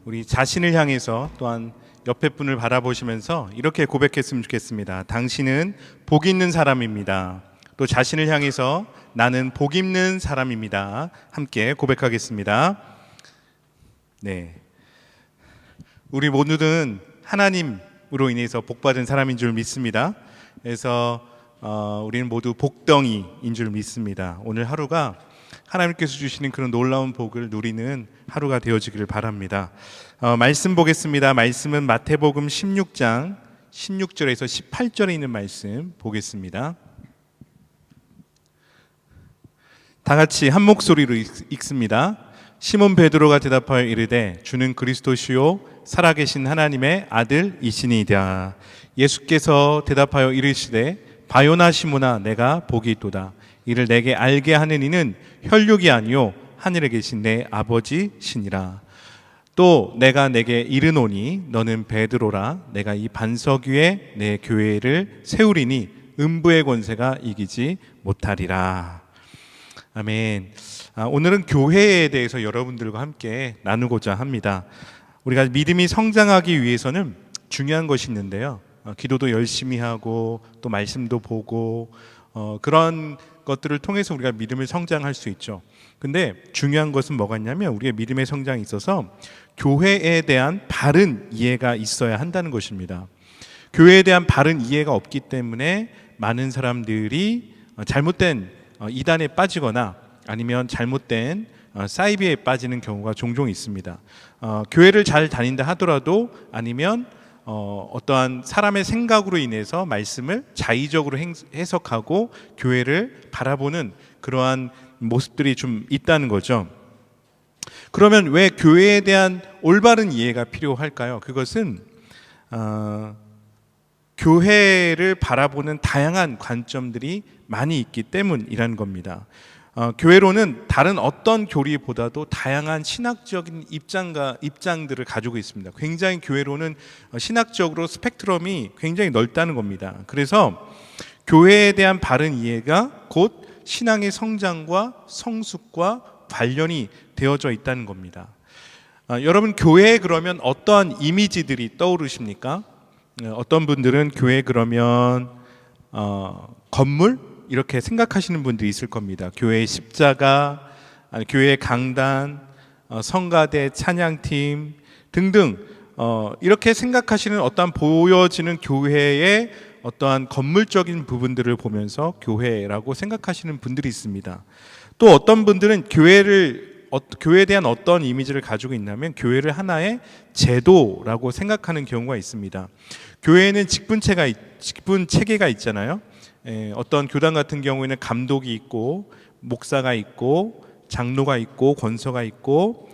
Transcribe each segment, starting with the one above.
우리 자신을 향해서 또한 옆에 분을 바라보시면서 이렇게 고백했으면 좋겠습니다. 당신은 복 있는 사람입니다. 또 자신을 향해서 나는 복 있는 사람입니다. 함께 고백하겠습니다. 네, 우리 모두는 하나님으로 인해서 복받은 사람인 줄 믿습니다. 그래서 우리는 모두 복덩이인 줄 믿습니다. 오늘 하루가 하나님께서 주시는 그런 놀라운 복을 누리는 하루가 되어지기를 바랍니다. 말씀 보겠습니다. 말씀은 마태복음 16장 16절에서 18절에 있는 말씀 보겠습니다. 다 같이 한 목소리로 읽습니다. 시몬 베드로가 대답하여 이르되 주는 그리스도시요 살아계신 하나님의 아들이시니이다. 예수께서 대답하여 이르시되 바요나 시몬아 내가 복이 있도다. 이를 내게 알게 하는 이는 혈육이 아니요 하늘에 계신 내 아버지시니라. 또 내가 내게 이르노니 너는 베드로라. 내가 이 반석 위에 내 교회를 세우리니 음부의 권세가 이기지 못하리라. 아멘. 오늘은 교회에 대해서 여러분들과 함께 나누고자 합니다. 우리가 믿음이 성장하기 위해서는 중요한 것이 있는데요. 기도도 열심히 하고 또 말씀도 보고 그런 것들을 통해서 우리가 믿음을 성장할 수 있죠. 근데 중요한 것은 뭐가 있냐면 우리의 믿음의 성장에 있어서 교회에 대한 바른 이해가 있어야 한다는 것입니다. 교회에 대한 바른 이해가 없기 때문에 많은 사람들이 잘못된 이단에 빠지거나 아니면 잘못된 사이비에 빠지는 경우가 종종 있습니다. 교회를 잘 다닌다 하더라도 아니면 어떠한 사람의 생각으로 인해서 말씀을 자의적으로 해석하고 교회를 바라보는 그러한 모습들이 좀 있다는 거죠. 그러면 왜 교회에 대한 올바른 이해가 필요할까요? 그것은 교회를 바라보는 다양한 관점들이 많이 있기 때문이라는 겁니다. 교회로는 다른 어떤 교리보다도 다양한 신학적인 입장들을 가지고 있습니다. 굉장히 교회로는 신학적으로 스펙트럼이 굉장히 넓다는 겁니다. 그래서 교회에 대한 바른 이해가 곧 신앙의 성장과 성숙과 관련이 되어져 있다는 겁니다. 여러분, 교회에 그러면 어떠한 이미지들이 떠오르십니까? 어떤 분들은 교회 그러면 건물? 이렇게 생각하시는 분들이 있을 겁니다. 교회의 십자가, 교회의 강단, 성가대, 찬양팀 등등 이렇게 생각하시는 어떠한 보여지는 교회의 어떠한 건물적인 부분들을 보면서 교회라고 생각하시는 분들이 있습니다. 또 어떤 분들은 교회에 대한 어떤 이미지를 가지고 있냐면 교회를 하나의 제도라고 생각하는 경우가 있습니다. 교회에는 직분 체계가 있잖아요. 어떤 교단 같은 경우에는 감독이 있고 목사가 있고 장로가 있고 권서가 있고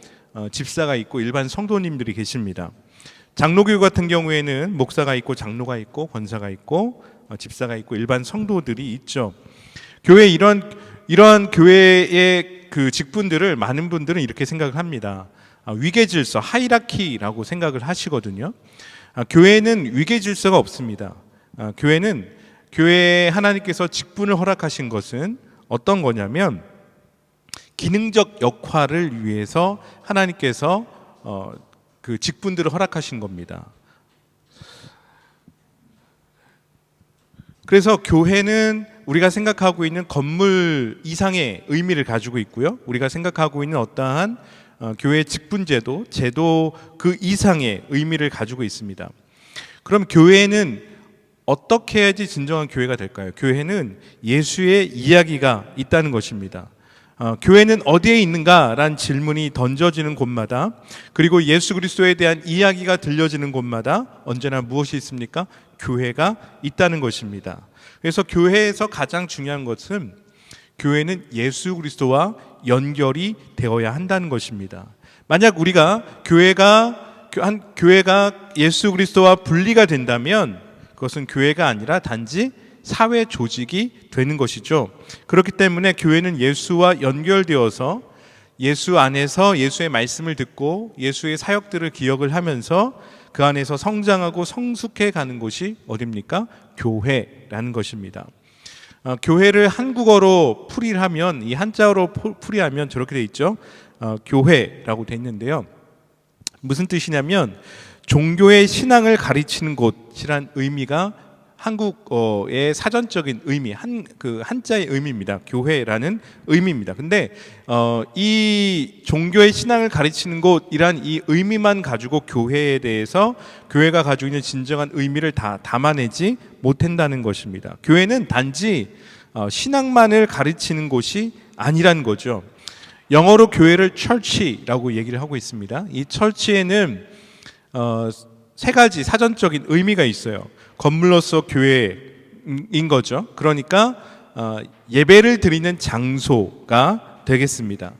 집사가 있고 일반 성도님들이 계십니다. 장로교회 같은 경우에는 목사가 있고 장로가 있고 권사가 있고 집사가 있고 일반 성도들이 있죠. 교회 이러한 교회의 그 직분들을 많은 분들은 이렇게 생각을 합니다. 위계 질서, 하이라키라고 생각을 하시거든요. 교회는 위계 질서가 없습니다. 교회에 하나님께서 직분을 허락하신 것은 어떤 거냐면 기능적 역할을 위해서 하나님께서 그 직분들을 허락하신 겁니다. 그래서 교회는 우리가 생각하고 있는 건물 이상의 의미를 가지고 있고요. 우리가 생각하고 있는 어떠한 교회 직분제도, 제도 그 이상의 의미를 가지고 있습니다. 그럼 교회는 어떻게 해야지 진정한 교회가 될까요? 교회는 예수의 이야기가 있다는 것입니다. 교회는 어디에 있는가라는 질문이 던져지는 곳마다, 그리고 예수 그리스도에 대한 이야기가 들려지는 곳마다 언제나 무엇이 있습니까? 교회가 있다는 것입니다. 그래서 교회에서 가장 중요한 것은 교회는 예수 그리스도와 연결이 되어야 한다는 것입니다. 만약 우리가 교회가 예수 그리스도와 분리가 된다면 그것은 교회가 아니라 단지 사회 조직이 되는 것이죠. 그렇기 때문에 교회는 예수와 연결되어서 예수 안에서 예수의 말씀을 듣고 예수의 사역들을 기억을 하면서 그 안에서 성장하고 성숙해 가는 곳이 어디입니까? 교회라는 것입니다. 교회를 한국어로 풀이하면, 이 한자어로 풀이하면 저렇게 돼 있죠. 교회라고 돼 있는데요. 무슨 뜻이냐면 종교의 신앙을 가르치는 곳이란 의미가 한국어의 사전적인 의미, 한자의 의미입니다. 교회라는 의미입니다. 근데 이 종교의 신앙을 가르치는 곳이란 이 의미만 가지고 교회에 대해서 교회가 가지고 있는 진정한 의미를 다 담아내지 못한다는 것입니다. 교회는 단지 신앙만을 가르치는 곳이 아니란 거죠. 영어로 교회를 church라고 얘기를 하고 있습니다. 이 church에는 세 가지 사전적인 의미가 있어요. 건물로서 교회인 거죠. 그러니까 예배를 드리는 장소가 되겠습니다.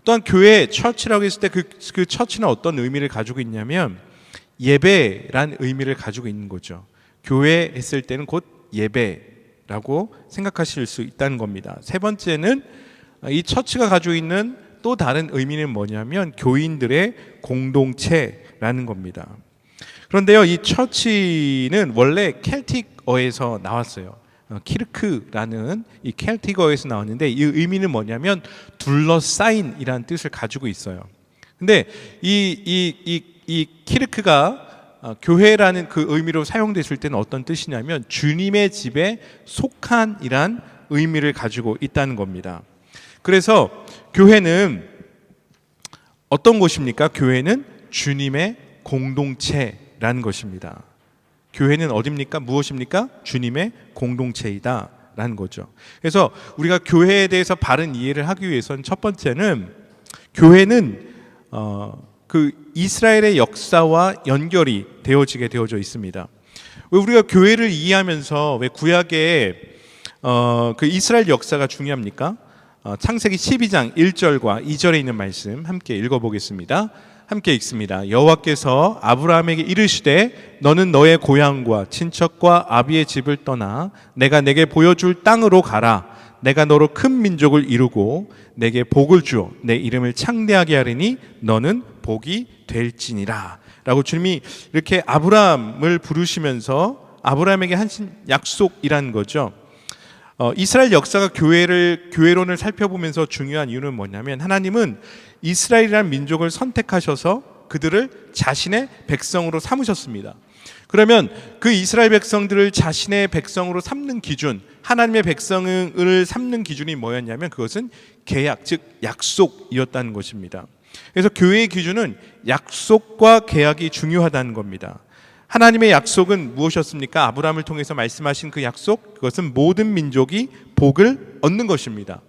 또한 교회 처치라고 했을 때 그 처치는 어떤 의미를 가지고 있냐면 예배란 의미를 가지고 있는 거죠. 교회 했을 때는 곧 예배라고 생각하실 수 있다는 겁니다. 세 번째는 이 처치가 가지고 있는 또 다른 의미는 뭐냐면 교인들의 공동체라는 겁니다. 그런데요, 이 처치는 원래 켈틱어에서 나왔어요. 키르크라는 이 켈틱어에서 나왔는데 이 의미는 뭐냐면 둘러싸인이라는 뜻을 가지고 있어요. 근데 이 키르크가 교회라는 그 의미로 사용됐을 때는 어떤 뜻이냐면 주님의 집에 속한이란 의미를 가지고 있다는 겁니다. 그래서 교회는 어떤 곳입니까? 교회는 주님의 공동체라는 것입니다. 교회는 어디입니까? 무엇입니까? 주님의 공동체이다라는 거죠. 그래서 우리가 교회에 대해서 바른 이해를 하기 위해서는 첫 번째는 교회는 그 이스라엘의 역사와 연결이 되어져 있습니다. 왜 우리가 교회를 이해하면서 왜 구약의 그 이스라엘 역사가 중요합니까? 창세기 12장 1절과 2절에 있는 말씀 함께 읽어보겠습니다. 함께 읽습니다. 여호와께서 아브라함에게 이르시되 너는 너의 고향과 친척과 아비의 집을 떠나 내가 내게 보여줄 땅으로 가라. 내가 너로 큰 민족을 이루고 내게 복을 주어 내 이름을 창대하게 하리니 너는 복이 될지니라. 라고 주님이 이렇게 아브라함을 부르시면서 아브라함에게 하신 약속이라는 거죠. 이스라엘 역사가 교회론을 살펴보면서 중요한 이유는 뭐냐면 하나님은 이스라엘이라는 민족을 선택하셔서 그들을 자신의 백성으로 삼으셨습니다. 그러면 그 이스라엘 백성들을 자신의 백성으로 삼는 기준, 하나님의 백성을 삼는 기준이 뭐였냐면 그것은 계약, 즉 약속이었다는 것입니다. 그래서 교회의 기준은 약속과 계약이 중요하다는 겁니다. 하나님의 약속은 무엇이었습니까? 아브라함을 통해서 말씀하신 그 약속, 그것은 모든 민족이 복을 얻는 것입니다.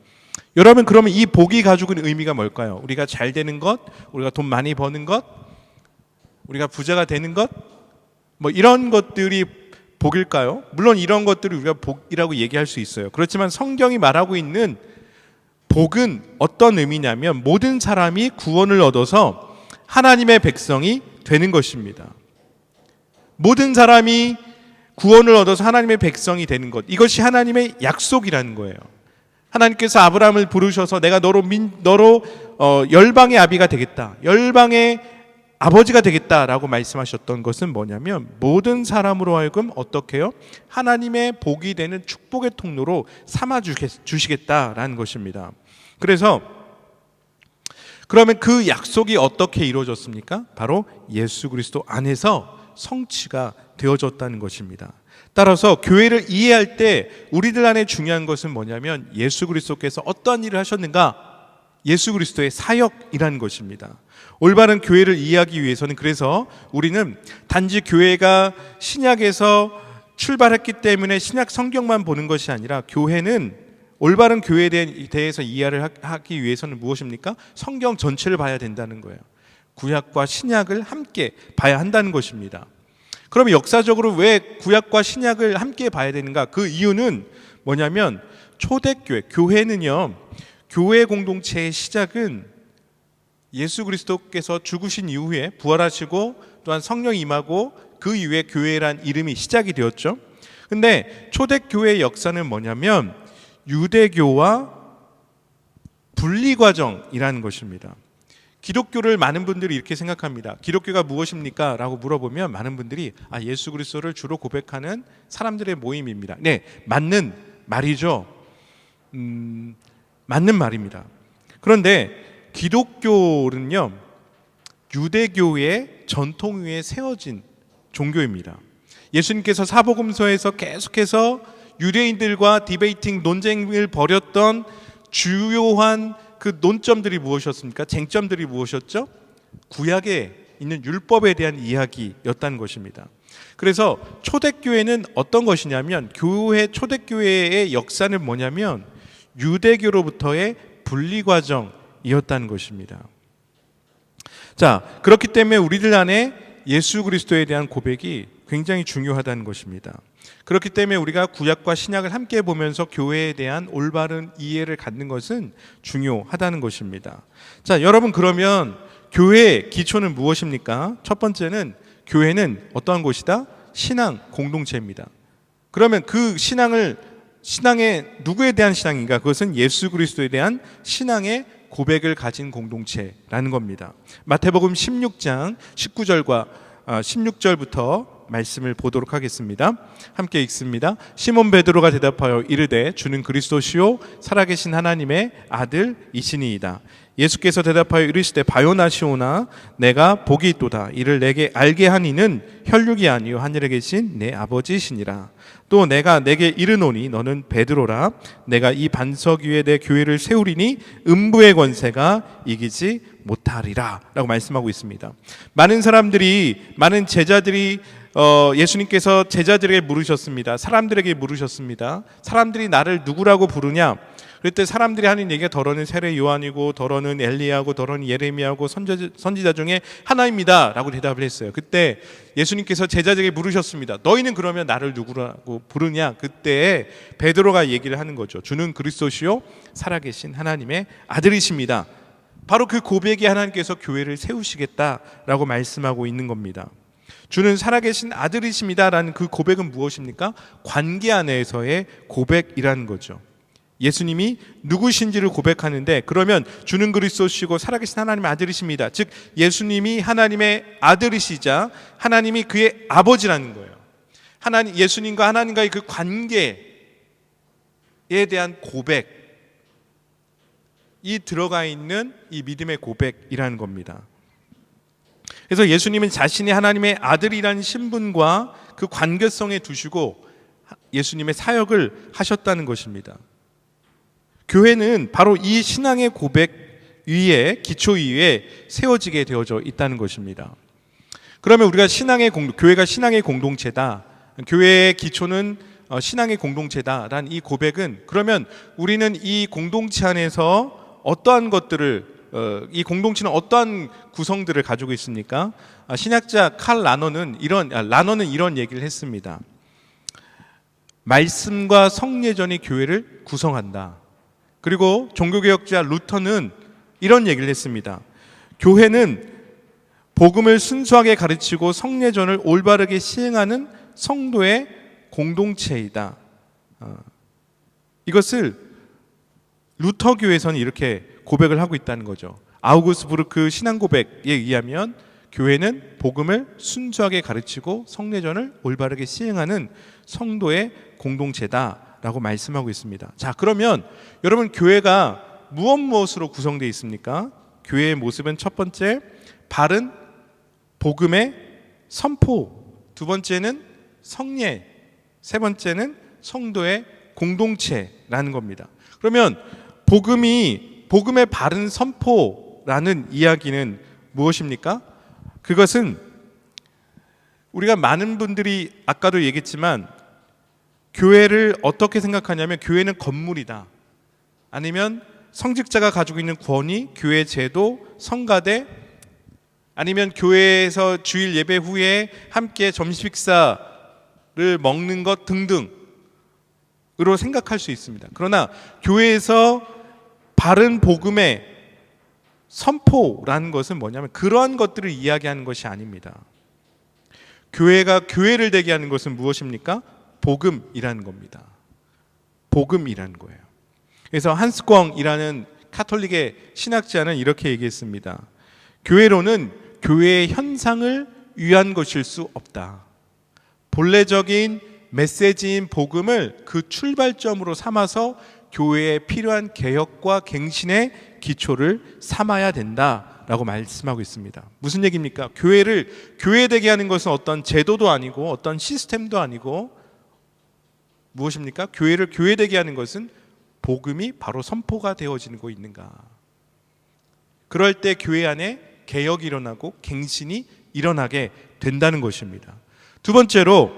여러분, 그러면 이 복이 가지고 있는 의미가 뭘까요? 우리가 잘 되는 것, 우리가 돈 많이 버는 것, 우리가 부자가 되는 것, 뭐 이런 것들이 복일까요? 물론 이런 것들을 우리가 복이라고 얘기할 수 있어요. 그렇지만 성경이 말하고 있는 복은 어떤 의미냐면 모든 사람이 구원을 얻어서 하나님의 백성이 되는 것입니다. 모든 사람이 구원을 얻어서 하나님의 백성이 되는 것, 이것이 하나님의 약속이라는 거예요. 하나님께서 아브라함을 부르셔서 내가 너로 열방의 아비가 되겠다, 열방의 아버지가 되겠다라고 말씀하셨던 것은 뭐냐면 모든 사람으로 하여금 어떻게 해요? 하나님의 복이 되는 축복의 통로로 삼아 주시겠다라는 것입니다. 그래서 그러면 그 약속이 어떻게 이루어졌습니까? 바로 예수 그리스도 안에서 성취가 되어졌다는 것입니다. 따라서 교회를 이해할 때 우리들 안에 중요한 것은 뭐냐면 예수 그리스도께서 어떠한 일을 하셨는가? 예수 그리스도의 사역이라는 것입니다. 올바른 교회를 이해하기 위해서는 그래서 우리는 단지 교회가 신약에서 출발했기 때문에 신약 성경만 보는 것이 아니라 교회는 올바른 교회에 대해서 이해를 하기 위해서는 무엇입니까? 성경 전체를 봐야 된다는 거예요. 구약과 신약을 함께 봐야 한다는 것입니다. 그러면 역사적으로 왜 구약과 신약을 함께 봐야 되는가? 그 이유는 뭐냐면 초대교회, 교회는요, 교회 공동체의 시작은 예수 그리스도께서 죽으신 이후에 부활하시고 또한 성령이 임하고 그 이후에 교회란 이름이 시작이 되었죠. 근데 초대교회의 역사는 뭐냐면 유대교와 분리 과정이라는 것입니다. 기독교를 많은 분들이 이렇게 생각합니다. 기독교가 무엇입니까? 라고 물어보면 많은 분들이 예수 그리스도를 주로 고백하는 사람들의 모임입니다. 네, 맞는 말이죠. 맞는 말입니다. 그런데 기독교는요, 유대교의 전통 위에 세워진 종교입니다. 예수님께서 사복음서에서 계속해서 유대인들과 디베이팅 논쟁을 벌였던 주요한 그 논점들이 무엇이었습니까? 쟁점들이 무엇이었죠? 구약에 있는 율법에 대한 이야기였다는 것입니다. 그래서 초대교회는 어떤 것이냐면, 초대교회의 역사는 뭐냐면 유대교로부터의 분리 과정이었다는 것입니다. 자, 그렇기 때문에 우리들 안에 예수 그리스도에 대한 고백이 굉장히 중요하다는 것입니다. 그렇기 때문에 우리가 구약과 신약을 함께 보면서 교회에 대한 올바른 이해를 갖는 것은 중요하다는 것입니다. 자, 여러분, 그러면 교회의 기초는 무엇입니까? 첫 번째는 교회는 어떠한 곳이다? 신앙 공동체입니다. 그러면 그 신앙의 누구에 대한 신앙인가? 그것은 예수 그리스도에 대한 신앙의 고백을 가진 공동체라는 겁니다. 마태복음 16장 19절과 16절부터 말씀을 보도록 하겠습니다. 함께 읽습니다. 시몬 베드로가 대답하여 이르되 주는 그리스도시요 살아계신 하나님의 아들이시니이다. 예수께서 대답하여 이르시되 바요나시오나 내가 복이 있도다. 이를 내게 알게 한 이는 혈육이 아니요 하늘에 계신 내 아버지시니라. 또 내가 내게 이르노니 너는 베드로라. 내가 이 반석 위에 내 교회를 세우리니 음부의 권세가 이기지 못하리라 라고 말씀하고 있습니다. 많은 제자들이 예수님께서 제자들에게 물으셨습니다. 사람들에게 물으셨습니다. 사람들이 나를 누구라고 부르냐? 그때 사람들이 하는 얘기가 더러는 세례 요한이고 더러는 엘리야고 더러는 예레미야고 선지자 중에 하나입니다 라고 대답을 했어요. 그때 예수님께서 제자들에게 물으셨습니다. 너희는 그러면 나를 누구라고 부르냐? 그때 베드로가 얘기를 하는 거죠. 주는 그리스도시요 살아계신 하나님의 아들이십니다. 바로 그 고백이 하나님께서 교회를 세우시겠다라고 말씀하고 있는 겁니다. 주는 살아계신 아들이십니다라는 그 고백은 무엇입니까? 관계 안에서의 고백이라는 거죠. 예수님이 누구신지를 고백하는데, 그러면 주는 그리스도시고 살아계신 하나님의 아들이십니다. 즉 예수님이 하나님의 아들이시자 하나님이 그의 아버지라는 거예요. 예수님과 하나님과의 그 관계에 대한 고백이 들어가 있는 이 믿음의 고백이라는 겁니다. 그래서 예수님은 자신이 하나님의 아들이라는 신분과 그 관계성에 두시고 예수님의 사역을 하셨다는 것입니다. 교회는 바로 이 신앙의 고백 위에, 기초 위에 세워지게 되어져 있다는 것입니다. 그러면 우리가 교회가 신앙의 공동체다, 교회의 기초는 신앙의 공동체다라는 이 고백은, 그러면 우리는 이 공동체 안에서 어떠한 것들을, 이 공동체는 어떠한 구성들을 가지고 있습니까? 신학자 칼 라너는 이런 얘기를 했습니다. 말씀과 성례전이 교회를 구성한다. 그리고 종교개혁자 루터는 이런 얘기를 했습니다. 교회는 복음을 순수하게 가르치고 성례전을 올바르게 시행하는 성도의 공동체이다. 이것을 루터교에서는 이렇게 고백을 하고 있다는 거죠. 아우구스부르크 신앙 고백에 의하면 교회는 복음을 순수하게 가르치고 성례전을 올바르게 시행하는 성도의 공동체다라고 말씀하고 있습니다. 자, 그러면 여러분, 교회가 무엇으로 구성되어 있습니까? 교회의 모습은 첫 번째, 바른 복음의 선포, 두 번째는 성례, 세 번째는 성도의 공동체라는 겁니다. 그러면 복음의 바른 선포라는 이야기는 무엇입니까? 그것은 우리가 많은 분들이 아까도 얘기했지만 교회를 어떻게 생각하냐면, 교회는 건물이다, 아니면 성직자가 가지고 있는 권위, 교회 제도, 성가대, 아니면 교회에서 주일 예배 후에 함께 점심 식사를 먹는 것 등등으로 생각할 수 있습니다. 그러나 교회에서 바른 복음의 선포라는 것은 뭐냐면 그러한 것들을 이야기하는 것이 아닙니다. 교회가 교회를 되게 하는 것은 무엇입니까? 복음이라는 겁니다. 복음이라는 거예요. 그래서 한스광이라는 카톨릭의 신학자는 이렇게 얘기했습니다. 교회로는 교회의 현상을 위한 것일 수 없다. 본래적인 메시지인 복음을 그 출발점으로 삼아서 교회에 필요한 개혁과 갱신의 기초를 삼아야 된다라고 말씀하고 있습니다. 무슨 얘기입니까? 교회를 교회되게 하는 것은 어떤 제도도 아니고 어떤 시스템도 아니고 무엇입니까? 교회를 교회되게 하는 것은 복음이 바로 선포가 되어지고 있는가. 그럴 때 교회 안에 개혁이 일어나고 갱신이 일어나게 된다는 것입니다. 두 번째로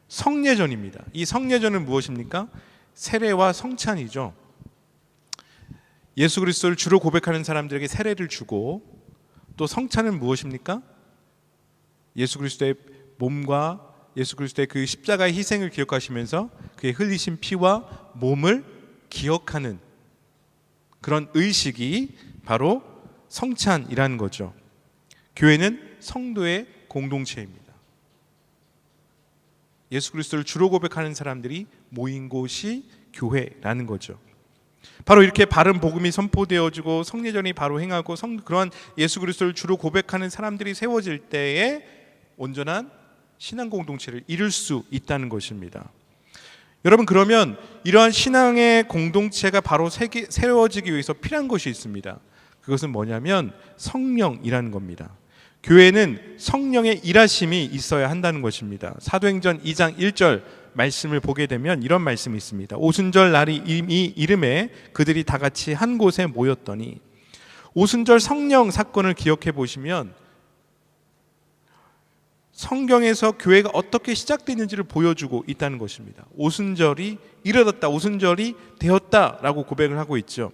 성례전입니다. 이 성례전은 무엇입니까? 세례와 성찬이죠. 예수 그리스도를 주로 고백하는 사람들에게 세례를 주고, 또 성찬은 무엇입니까? 예수 그리스도의 몸과 예수 그리스도의 그 십자가의 희생을 기억하시면서 그의 흘리신 피와 몸을 기억하는 그런 의식이 바로 성찬이라는 거죠. 교회는 성도의 공동체입니다. 예수 그리스도를 주로 고백하는 사람들이 모인 곳이 교회라는 거죠. 바로 이렇게 바른 복음이 선포되어지고 성례전이 바로 행하고 그러한 예수 그리스도를 주로 고백하는 사람들이 세워질 때에 온전한 신앙 공동체를 이룰 수 있다는 것입니다. 여러분, 그러면 이러한 신앙의 공동체가 바로 세워지기 위해서 필요한 것이 있습니다. 그것은 뭐냐면 성령이라는 겁니다. 교회는 성령의 일하심이 있어야 한다는 것입니다. 사도행전 2장 1절 말씀을 보게 되면 이런 말씀이 있습니다. 오순절 날이 이미 이름에 그들이 다 같이 한 곳에 모였더니, 오순절 성령 사건을 기억해 보시면 성경에서 교회가 어떻게 시작됐는지를 보여주고 있다는 것입니다. 오순절이 이르렀다, 오순절이 되었다라고 고백을 하고 있죠.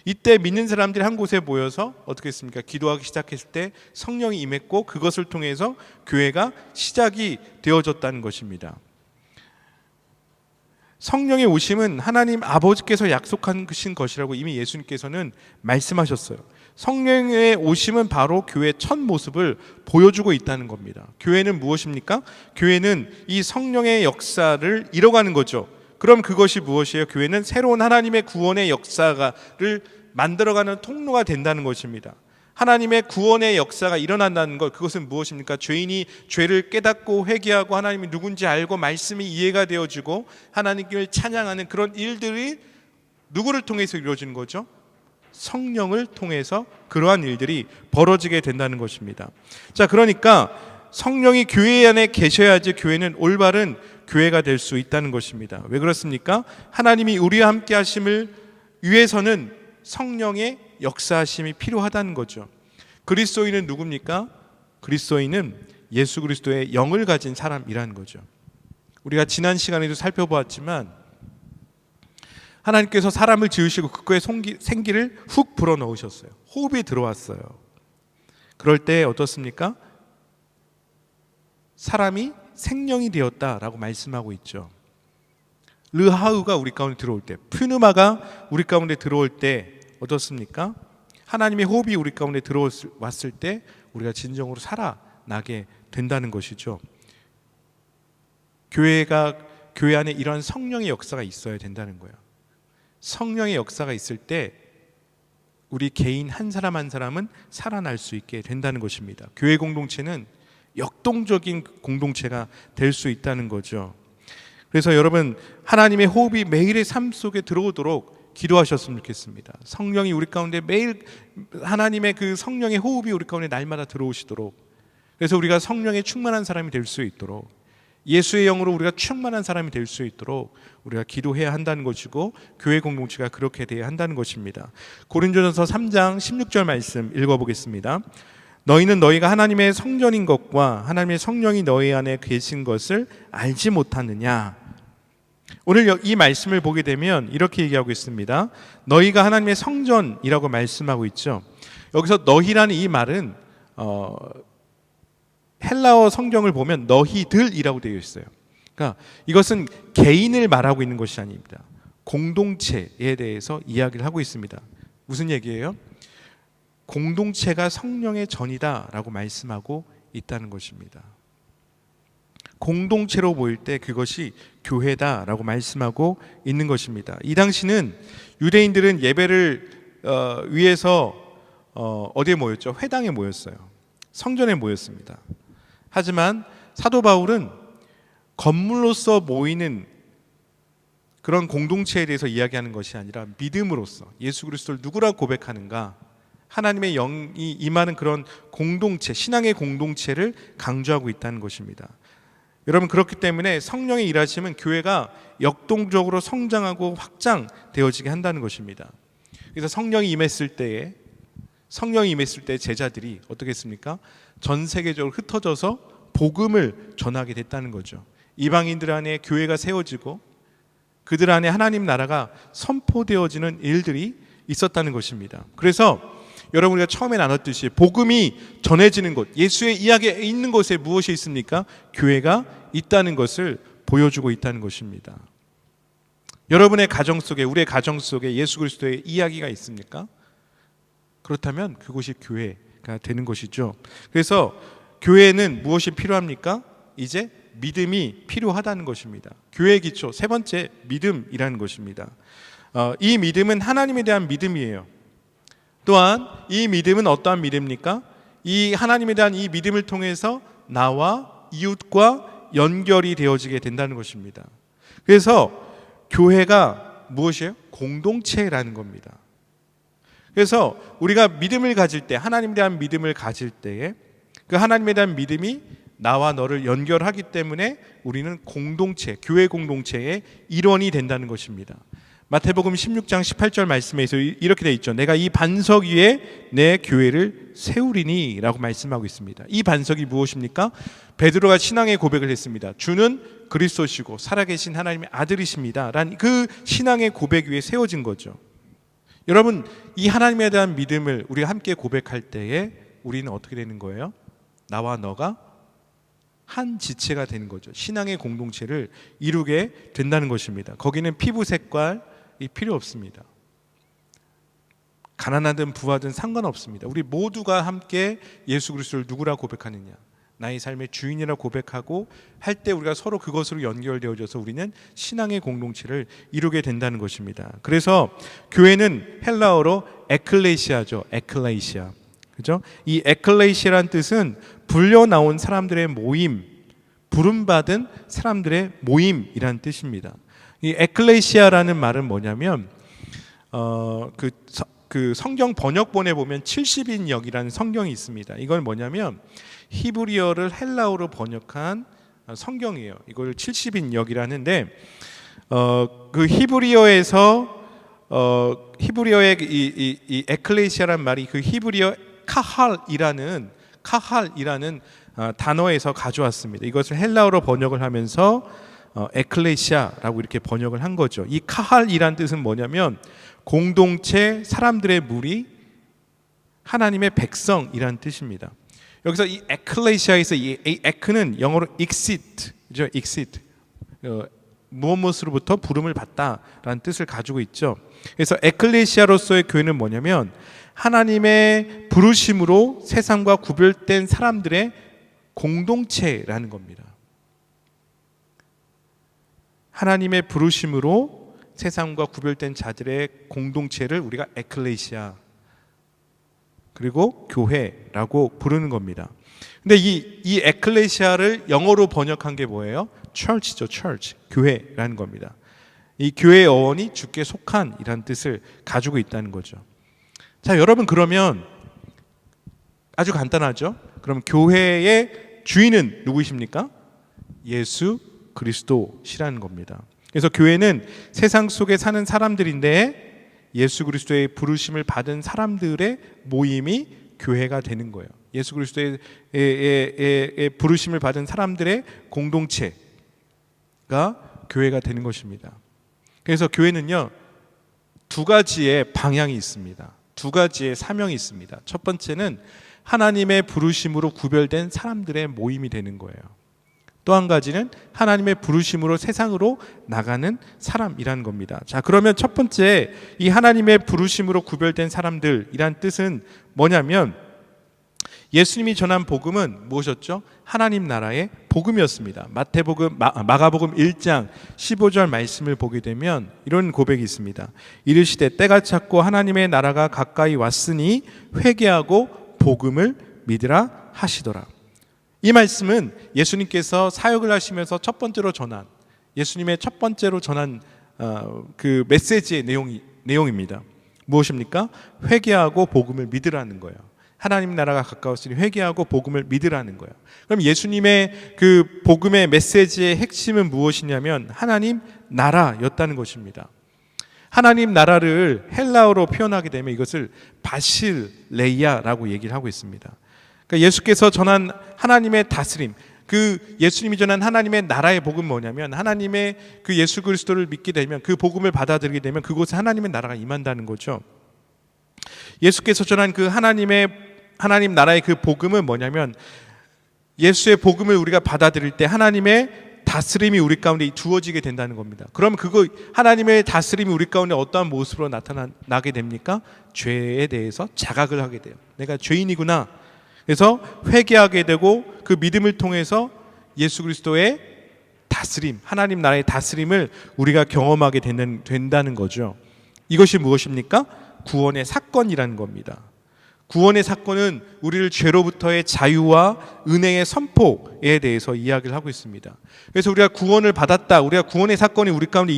이때 믿는 사람들이 한 곳에 모여서 어떻게 했습니까? 기도하기 시작했을 때 성령이 임했고 그것을 통해서 교회가 시작이 되어졌다는 것입니다. 성령의 오심은 하나님 아버지께서 약속하신 것이라고 이미 예수님께서는 말씀하셨어요. 성령의 오심은 바로 교회의 첫 모습을 보여주고 있다는 겁니다. 교회는 무엇입니까? 교회는 이 성령의 역사를 이뤄가는 거죠. 그럼 그것이 무엇이에요? 교회는 새로운 하나님의 구원의 역사를 만들어가는 통로가 된다는 것입니다. 하나님의 구원의 역사가 일어난다는 것, 그것은 무엇입니까? 죄인이 죄를 깨닫고 회개하고 하나님이 누군지 알고 말씀이 이해가 되어지고 하나님을 찬양하는 그런 일들이 누구를 통해서 이루어지는 거죠? 성령을 통해서 그러한 일들이 벌어지게 된다는 것입니다. 자, 그러니까 성령이 교회 안에 계셔야지 교회는 올바른 교회가 될 수 있다는 것입니다. 왜 그렇습니까? 하나님이 우리와 함께 하심을 위해서는 성령의 역사하심이 필요하다는 거죠. 그리스도인은 누굽니까? 그리스도인은 예수 그리스도의 영을 가진 사람이라는 거죠. 우리가 지난 시간에도 살펴보았지만 하나님께서 사람을 지으시고 그거에 생기를 훅 불어넣으셨어요. 호흡이 들어왔어요. 그럴 때 어떻습니까? 사람이 생명이 되었다라고 말씀하고 있죠. 르하우가 우리 가운데 들어올 때, 푸누마가 우리 가운데 들어올 때 어떻습니까? 하나님의 호흡이 우리 가운데 들어왔을 때 우리가 진정으로 살아나게 된다는 것이죠. 교회 안에 이런 성령의 역사가 있어야 된다는 거예요. 성령의 역사가 있을 때 우리 개인 한 사람 한 사람은 살아날 수 있게 된다는 것입니다. 교회 공동체는 역동적인 공동체가 될 수 있다는 거죠. 그래서 여러분, 하나님의 호흡이 매일의 삶 속에 들어오도록 기도하셨으면 좋겠습니다. 성령이 우리 가운데 매일, 하나님의 그 성령의 호흡이 우리 가운데 날마다 들어오시도록, 그래서 우리가 성령에 충만한 사람이 될 수 있도록, 예수의 영으로 우리가 충만한 사람이 될 수 있도록 우리가 기도해야 한다는 것이고, 교회 공동체가 그렇게 돼야 한다는 것입니다. 고린도전서 3장 16절 말씀 읽어보겠습니다. 너희는 너희가 하나님의 성전인 것과 하나님의 성령이 너희 안에 계신 것을 알지 못하느냐. 오늘 이 말씀을 보게 되면 이렇게 얘기하고 있습니다. 너희가 하나님의 성전이라고 말씀하고 있죠. 여기서 너희라는 이 말은 헬라어 성경을 보면 너희들이라고 되어 있어요. 그러니까 이것은 개인을 말하고 있는 것이 아닙니다. 공동체에 대해서 이야기를 하고 있습니다. 무슨 얘기예요? 공동체가 성령의 전이다라고 말씀하고 있다는 것입니다. 공동체로 보일 때 그것이 교회다라고 말씀하고 있는 것입니다. 이 당시는 유대인들은 예배를 위해서 어디에 모였죠? 회당에 모였어요. 성전에 모였습니다. 하지만 사도 바울은 건물로서 모이는 그런 공동체에 대해서 이야기하는 것이 아니라 믿음으로써 예수 그리스도를 누구라 고백하는가, 하나님의 영이 임하는 그런 공동체, 신앙의 공동체를 강조하고 있다는 것입니다. 여러분, 그렇기 때문에 성령의 일하심은 교회가 역동적으로 성장하고 확장되어지게 한다는 것입니다. 그래서 성령이 임했을 때 제자들이 어떻게 했습니까? 전 세계적으로 흩어져서 복음을 전하게 됐다는 거죠. 이방인들 안에 교회가 세워지고 그들 안에 하나님 나라가 선포되어지는 일들이 있었다는 것입니다. 그래서 여러분, 우리가 처음에 나눴듯이 복음이 전해지는 곳, 예수의 이야기가 있는 곳에 무엇이 있습니까? 교회가 있다는 것을 보여주고 있다는 것입니다. 여러분의 가정 속에, 우리의 가정 속에 예수 그리스도의 이야기가 있습니까? 그렇다면 그곳이 교회가 되는 것이죠. 그래서 교회는 무엇이 필요합니까? 이제 믿음이 필요하다는 것입니다. 교회의 기초 세 번째, 믿음이라는 것입니다. 이 믿음은 하나님에 대한 믿음이에요. 또한 이 믿음은 어떠한 믿음입니까? 이 하나님에 대한 이 믿음을 통해서 나와 이웃과 연결이 되어지게 된다는 것입니다. 그래서 교회가 무엇이에요? 공동체라는 겁니다. 그래서 우리가 믿음을 가질 때, 하나님에 대한 믿음을 가질 때에 그 하나님에 대한 믿음이 나와 너를 연결하기 때문에 우리는 공동체, 교회 공동체의 일원이 된다는 것입니다. 마태복음 16장 18절 말씀에서 이렇게 되어 있죠. 내가 이 반석 위에 내 교회를 세우리니 라고 말씀하고 있습니다. 이 반석이 무엇입니까? 베드로가 신앙의 고백을 했습니다. 주는 그리스도시고 살아계신 하나님의 아들이십니다 라는 그 신앙의 고백 위에 세워진 거죠. 여러분, 이 하나님에 대한 믿음을 우리가 함께 고백할 때에 우리는 어떻게 되는 거예요? 나와 너가 한 지체가 되는 거죠. 신앙의 공동체를 이루게 된다는 것입니다. 거기는 피부 색깔이 필요 없습니다. 가난하든 부하든 상관없습니다. 우리 모두가 함께 예수 그리스도를 누구라 고백하느냐, 나의 삶의 주인이라 고백하고 할 때 우리가 서로 그것으로 연결되어져서 우리는 신앙의 공동체를 이루게 된다는 것입니다. 그래서 교회는 헬라어로 에클레시아죠. 에클레시아. 그죠? 이 에클레시아란 뜻은 불려 나온 사람들의 모임, 부름받은 사람들의 모임이란 뜻입니다. 이 에클레시아라는 말은 뭐냐면 그 성경 번역본에 보면 70인역이라는 성경이 있습니다. 이건 뭐냐면 히브리어를 헬라어로 번역한 성경이에요. 이걸 70인역이라는데 그 히브리어에서 히브리어의 이 에클레시아란 말이 그 히브리어 카할이라는 단어에서 가져왔습니다. 이것을 헬라어로 번역을 하면서 에클레시아라고 이렇게 번역을 한 거죠. 이 카할이란 뜻은 뭐냐면 공동체, 사람들의 무리, 하나님의 백성이란 뜻입니다. 여기서 이 에클레시아에서 이 에크는 영어로 exit죠. exit. 무엇으로부터 부름을 받다라는 뜻을 가지고 있죠. 그래서 에클레시아로서의 교회는 뭐냐면 하나님의 부르심으로 세상과 구별된 사람들의 공동체라는 겁니다. 하나님의 부르심으로 세상과 구별된 자들의 공동체를 우리가 에클레시아 그리고 교회라고 부르는 겁니다. 근데 이 에클레시아를 영어로 번역한 게 뭐예요? church죠. church. 교회라는 겁니다. 이 교회의 어원이 주께 속한이라는 뜻을 가지고 있다는 거죠. 자, 여러분, 그러면 아주 간단하죠? 그럼 교회의 주인은 누구이십니까? 예수 그리스도시라는 겁니다. 그래서 교회는 세상 속에 사는 사람들인데 예수 그리스도의 부르심을 받은 사람들의 모임이 교회가 되는 거예요. 예수 그리스도의 부르심을 받은 사람들의 공동체가 교회가 되는 것입니다. 그래서 교회는요, 두 가지의 방향이 있습니다. 두 가지의 사명이 있습니다. 첫 번째는 하나님의 부르심으로 구별된 사람들의 모임이 되는 거예요. 또 한 가지는 하나님의 부르심으로 세상으로 나가는 사람이라는 겁니다. 자, 그러면 첫 번째 이 하나님의 부르심으로 구별된 사람들이란 뜻은 뭐냐면 예수님이 전한 복음은 무엇이었죠? 하나님 나라의 복음이었습니다. 마가복음 1장 15절 말씀을 보게 되면 이런 고백이 있습니다. 이르시되 때가 찼고 하나님의 나라가 가까이 왔으니 회개하고 복음을 믿으라 하시더라. 이 말씀은 예수님께서 사역을 하시면서 첫 번째로 전한, 예수님의 첫 번째로 전한 그 메시지의 내용입니다. 무엇입니까? 회개하고 복음을 믿으라는 거예요. 하나님 나라가 가까웠으니 회개하고 복음을 믿으라는 거예요. 그럼 예수님의 그 복음의 메시지의 핵심은 무엇이냐면 하나님 나라였다는 것입니다. 하나님 나라를 헬라어로 표현하게 되면 이것을 바실레이아라고 얘기를 하고 있습니다. 그러니까 예수께서 전한 하나님의 다스림, 그 예수님이 전한 하나님의 나라의 복음은 뭐냐면 하나님의 그 예수 그리스도를 믿게 되면, 그 복음을 받아들이게 되면 그곳에 하나님의 나라가 임한다는 거죠. 예수께서 전한 그 하나님 나라의 그 복음은 뭐냐면 예수의 복음을 우리가 받아들일 때 하나님의 다스림이 우리 가운데 주어지게 된다는 겁니다. 그럼 그거 하나님의 다스림이 우리 가운데 어떠한 모습으로 나타나게 됩니까? 죄에 대해서 자각을 하게 돼요. 내가 죄인이구나. 그래서 회개하게 되고 그 믿음을 통해서 예수 그리스도의 다스림, 하나님 나라의 다스림을 우리가 경험하게 된다는 거죠. 이것이 무엇입니까? 구원의 사건이라는 겁니다. 구원의 사건은 우리를 죄로부터의 자유와 은혜의 선포에 대해서 이야기를 하고 있습니다. 그래서 우리가 구원을 받았다, 우리가 구원의 사건이 우리 가운데